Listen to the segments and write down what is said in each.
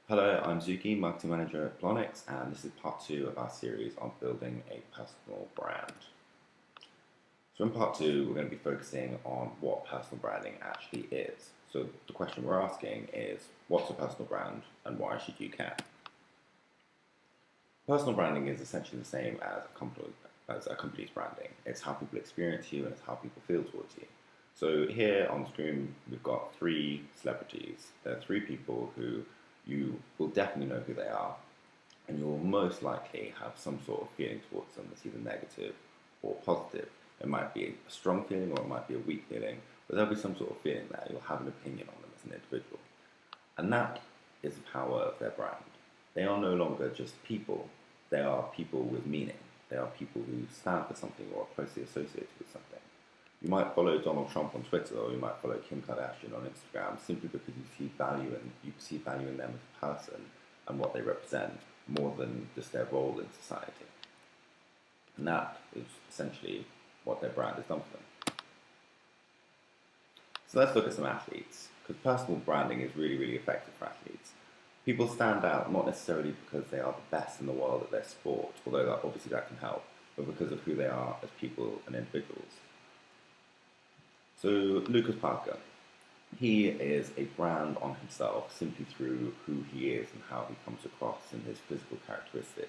Hello, I'm Zuki, Marketing Manager at Blonyx, and this is part two of our series on building a personal brand. So in part two, we're going to be focusing on what personal branding actually is. So the question we're asking is, what's a personal brand and why should you care? Personal branding is essentially the same as a company's branding. It's how people experience you and it's how people feel towards you. So here on the screen, we've got three celebrities. There are three people who you will definitely know who they are, and you'll most likely have some sort of feeling towards them that's either negative or positive. It might be a strong feeling or it might be a weak feeling, but there'll be some sort of feeling there. You'll have an opinion on them as an individual. And that is the power of their brand. They are no longer just people, they are people with meaning. They are people who stand for something or are closely associated with something. You might follow Donald Trump on Twitter or you might follow Kim Kardashian on Instagram simply because you see value in them as a person and what they represent more than just their role in society. And that is essentially what their brand has done for them. So let's look at some athletes, because personal branding is really, really effective for athletes. People stand out not necessarily because they are the best in the world at their sport, although obviously that can help, but because of who they are as people and individuals. So Lucas Parker, he is a brand on himself simply through who he is and how he comes across in his physical characteristics.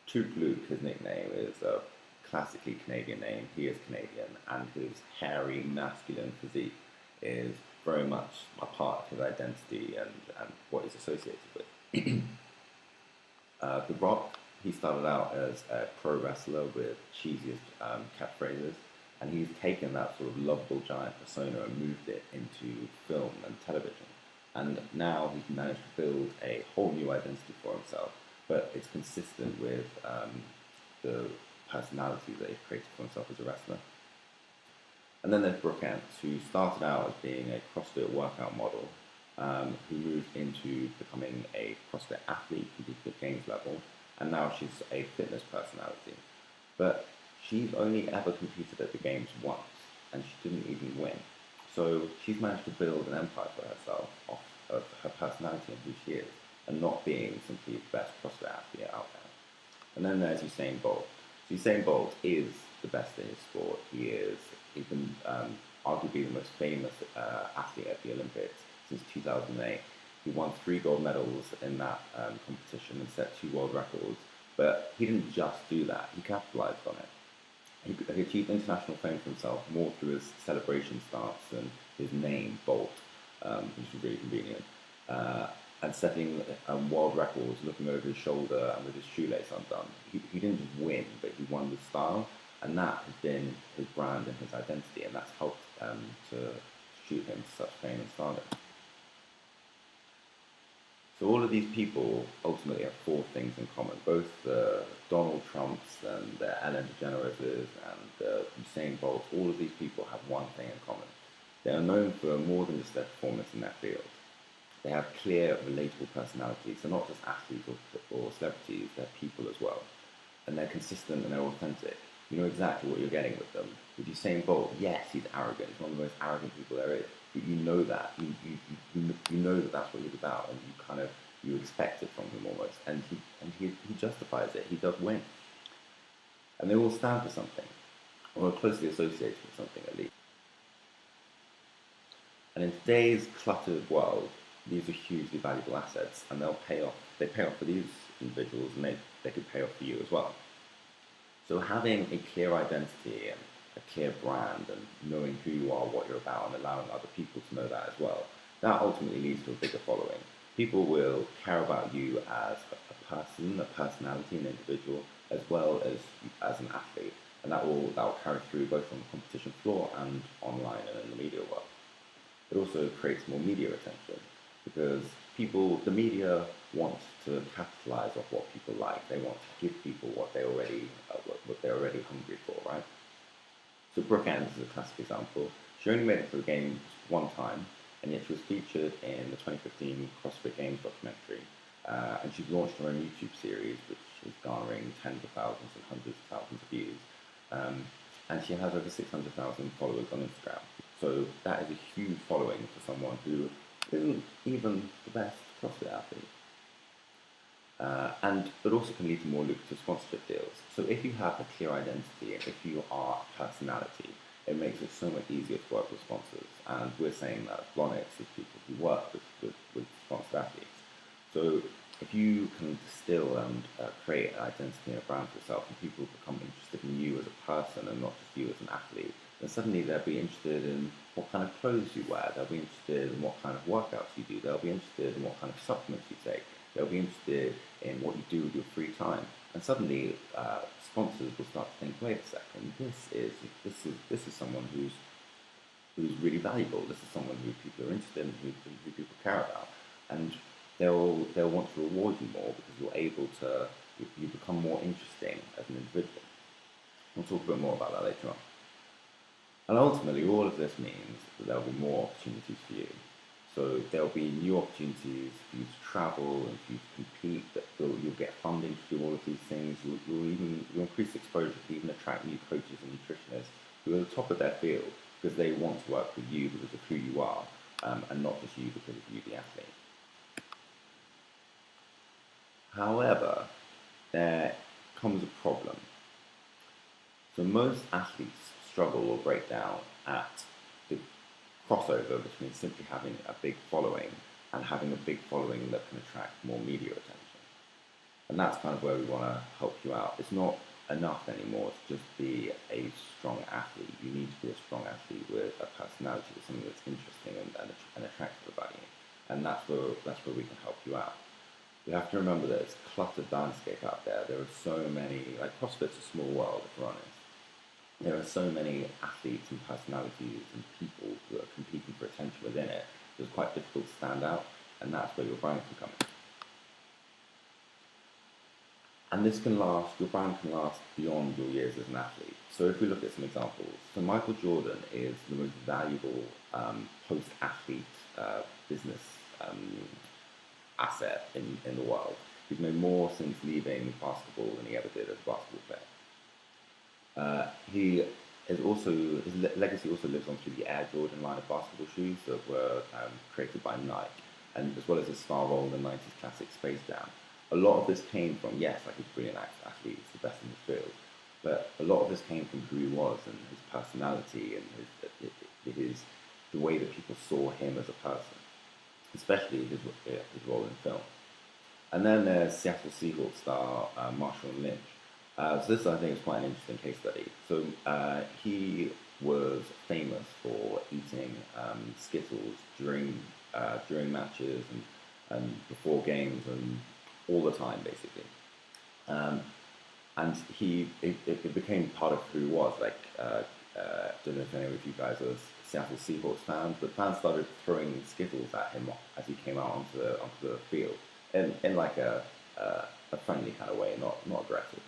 Troop Luke, his nickname, is a classically Canadian name. He is Canadian, and his hairy, masculine physique is very much a part of his identity and what he's associated with. The Rock, he started out as a pro wrestler with cheesiest catchphrases, and he's taken that sort of lovable giant persona and moved it into film and television. And now he's managed to build a whole new identity for himself, but it's consistent with the personality that he's created for himself as a wrestler. And then there's Brooke Ents, who started out as being a CrossFit workout model, who moved into becoming a CrossFit athlete, competed at games level, and now she's a fitness personality. But she's only ever competed at the games once, and she didn't even win. So she's managed to build an empire for herself off of her personality and who she is, and not being simply the best CrossFit athlete out there. And then there's Usain Bolt. So Usain Bolt is the best in his sport. He's been arguably the most famous athlete at the Olympics since 2008. He won 3 gold medals in that competition and set 2 world records. But he didn't just do that, he capitalized on it. He achieved international fame for himself more through his celebration stance and his name, Bolt, which is really convenient, and setting world records, looking over his shoulder and with his shoelace undone. He didn't just win, but he won with style, and that has been his brand and his identity, and that's helped to shoot him to such fame and stardom. So all of these people ultimately have 4 things in common. Both the Donald Trumps and the Ellen DeGeneres and the Usain Bolts, all of these people have one thing in common. They are known for more than just their performance in their field. They have clear, relatable personalities. They're not just athletes or celebrities, they're people as well. And they're consistent and they're authentic. You know exactly what you're getting with them. With Usain Bolt, yes, he's arrogant. He's one of the most arrogant people there is. But you know that. You know that that's what he's about, and you expect it from him almost. And he justifies it. He does win. And they all stand for something, or are closely associated with something at least. And in today's cluttered world, these are hugely valuable assets, and they'll pay off. They pay off for these individuals, and they could pay off for you as well. So having a clear identity and a clear brand and knowing who you are, what you're about, and allowing other people to know that as well, that ultimately leads to a bigger following. People will care about you as a person, a personality, an individual, as well as an athlete, and that will carry through both on the competition floor and online and in the media world. It also creates more media attention because the media want to capitalize off what people like. They want to give people what they're already hungry for, right? So Brooke Ents is a classic example. She only made it to the games one time, and yet she was featured in the 2015 CrossFit Games documentary, and she's launched her own YouTube series, which is garnering tens of thousands and hundreds of thousands of views. And she has over 600,000 followers on Instagram. So that is a huge following for someone who isn't even the best CrossFit athlete. But also can lead to more lucrative sponsorship deals. So if you have a clear identity and if you are a personality, it makes it so much easier to work with sponsors. And we're saying that Blonyx is people who work with sponsored athletes. So if you can distill and create an identity and a brand for yourself, and people become interested in you as a person and not just you as an athlete, then suddenly they'll be interested in what kind of clothes you wear. They'll be interested in what kind of workouts you do. They'll be interested in what kind of supplements you take. They'll be interested in what you do with your free time. And suddenly, sponsors will start to think, wait a second, this is someone who's really valuable. This is someone who people are interested in, who people care about, and they'll want to reward you more because you're able to you become more interesting as an individual. We'll talk a bit more about that later on. And ultimately, all of this means that there'll be more opportunities for you. So there'll be new opportunities for you to travel and for you to compete. That you'll get funding to do all of these things. You'll increase exposure to even attract new coaches and nutritionists who are at the top of their field because they want to work with you because of who you are, and not just you because of you, the athlete. However, there comes a problem. So most athletes struggle or break down at the crossover between simply having a big following and having a big following that can attract more media attention. And that's kind of where we want to help you out. It's not enough anymore to just be a strong athlete. You need to be a strong athlete with a personality, with something that's interesting and attractive about you. And that's where we can help you out. You have to remember that it's a cluttered landscape out there. There are so many, like CrossFit's a small world, if we're honest. There are so many athletes and personalities and people who are competing for attention within it. So it's quite difficult to stand out, and that's where your brand can come in. And your brand can last beyond your years as an athlete. So if we look at some examples, so Michael Jordan is the most valuable post-athlete business asset in the world. He's made more since leaving basketball than he ever did as a basketball player. His legacy also lives on through the Air Jordan line of basketball shoes that were created by Nike, and as well as his star role in the 90s classic Space Jam. A lot of this came from, yes, like he's a brilliant athlete, he's the best in his field, but a lot of this came from who he was and his personality and the way that people saw him as a person, especially his role in film. And then there's Seattle Seahawks star Marshawn Lynch. So this, I think, is quite an interesting case study. So he was famous for eating Skittles during matches and before games and all the time, basically. And it became part of who he was. Like, don't know if any of you guys are Seattle Seahawks fans, but fans started throwing Skittles at him as he came out onto the field in like a friendly kind of way, not aggressive.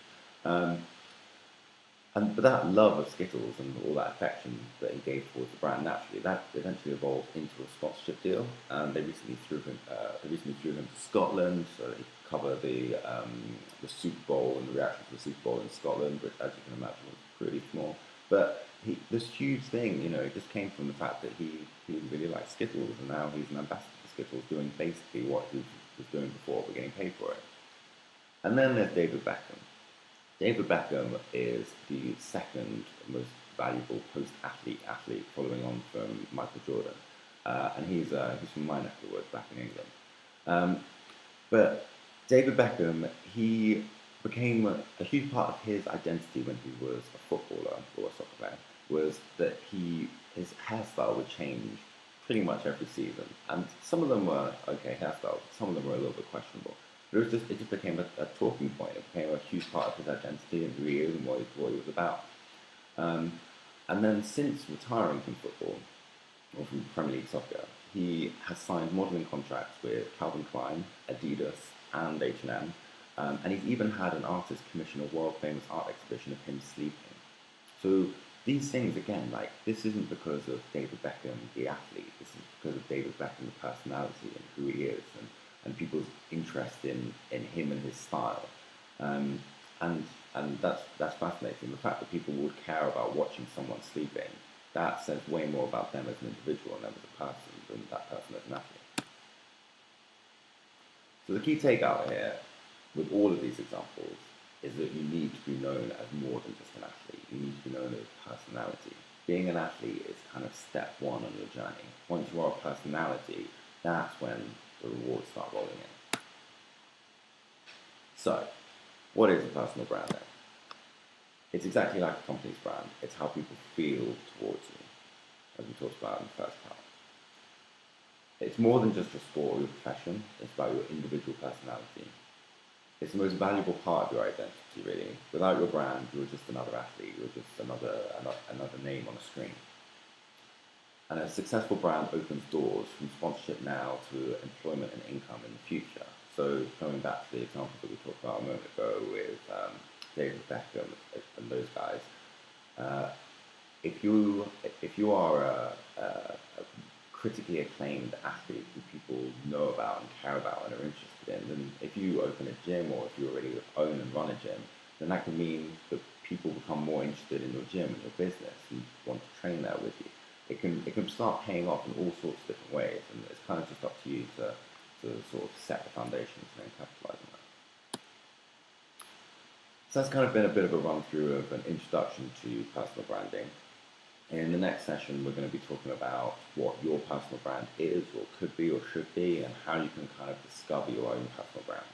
But that love of Skittles and all that affection that he gave towards the brand, naturally, that eventually evolved into a sponsorship deal. And they recently threw him to Scotland, so that he could cover the Super Bowl and the reaction to the Super Bowl in Scotland, which, as you can imagine, was pretty small. But this huge thing, it just came from the fact that he really liked Skittles, and now he's an ambassador for Skittles, doing basically what he was doing before, but getting paid for it. And then there's David Beckham. David Beckham is the second most valuable post-athlete following on from Michael Jordan. And he's from my neck of the woods back in England. But David Beckham, he became a huge part of his identity when he was a footballer or a soccer player, was that his hairstyle would change pretty much every season. And some of them were okay hairstyles, some of them were a little bit questionable. But it just became a talking point. It became a huge part of his identity and who he is and what he was about. And then since retiring from football, or from Premier League soccer, he has signed modelling contracts with Calvin Klein, Adidas, and H&M. And he's even had an artist commission a world-famous art exhibition of him sleeping. So these things, again, like, this isn't because of David Beckham, the athlete. This is because of David Beckham, the personality, and who he is, and people's interest in him and his style. And that's fascinating. The fact that people would care about watching someone sleeping, that says way more about them as an individual and them as a person than that person as an athlete. So the key takeout here with all of these examples is that you need to be known as more than just an athlete. You need to be known as a personality. Being an athlete is kind of step one on your journey. Once you are a personality, that's when the rewards start rolling in. So, what is a personal brand then? It's exactly like a company's brand. It's how people feel towards you, as we talked about in the first part. It's more than just your sport or your profession. It's about your individual personality. It's the most valuable part of your identity, really. Without your brand, you're just another athlete. You're just another name on a screen. And a successful brand opens doors from sponsorship now to employment and income in the future. So going back to the example that we talked about a moment ago with David Beckham and those guys, uh, if you are a critically acclaimed athlete who people know about and care about and are interested in, then if you open a gym or if you already own and run a gym, then that can mean that people become more interested in your gym and your business and want to train there with you. It can start paying off in all sorts of different ways, and it's kind of just up to you to sort of set the foundations and then capitalize on that. So that's kind of been a bit of a run through of an introduction to personal branding. In the next session, we're going to be talking about what your personal brand is or could be or should be and how you can kind of discover your own personal brand.